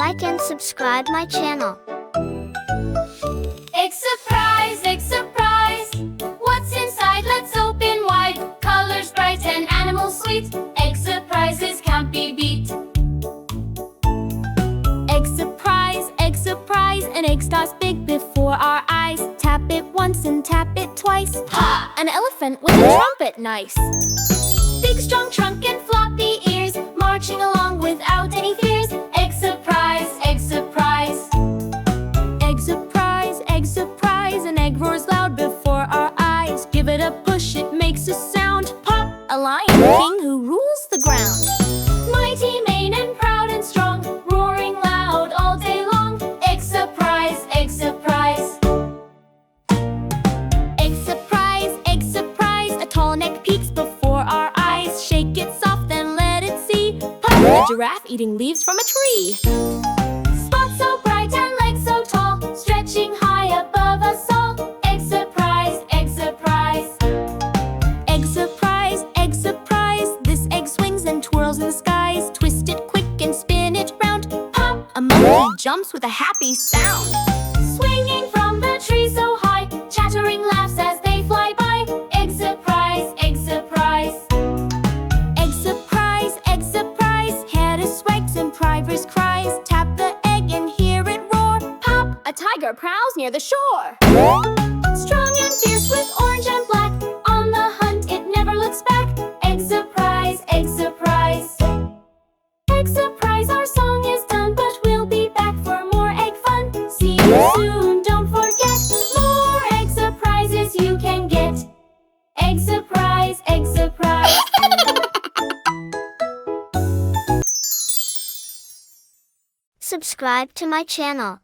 like and subscribe my channel. Egg surprise, egg surprise. What's inside? Let's open wide. Colors bright and animals sweet. Egg surprises can't be beat. Egg surprise. An egg starts big before our eyes. Tap it once and tap it twice. Ha! An elephant with a trumpet, nice. Big strong trunk and floppy ears, marching along without any fears. Egg surprise, egg surprise. Egg surprise, egg surprise. An egg roars loud before our eyes. Give it a push, it makes a sound. Pop! A lion king who rules the ground. Mighty mane and proud and strong, roaring loud all day long. Egg surprise, egg surprise. Egg surprise. A tall neck peeks before our eyes. Shake it soft, then let it see. Pop! A giraffe eating leaves from a tree. Spots so bright and legs so tall, stretching high above us all. Egg surprise, egg surprise. Egg surprise, egg surprise. This egg swings and twirls in the skies. Twist it quick and spin it round. Pop! A monkey jumps with a happy sound. Swinging from the tree so high, chattering laughs as they fly by. Egg surprise, egg surprise. Egg surprise, egg surprise. Head swags and private cries. Tap the egg and hear it roar. Pop! A tiger prowls near the shore. Strong and fierce with orange and black. On the hunt, it never looks back. Egg surprise, egg surprise. Egg surprise, our song is done, but we'll be back for more egg fun. See you soon, don't forget. More egg surprises you can get. Egg surprise, egg surprise. Subscribe to my channel.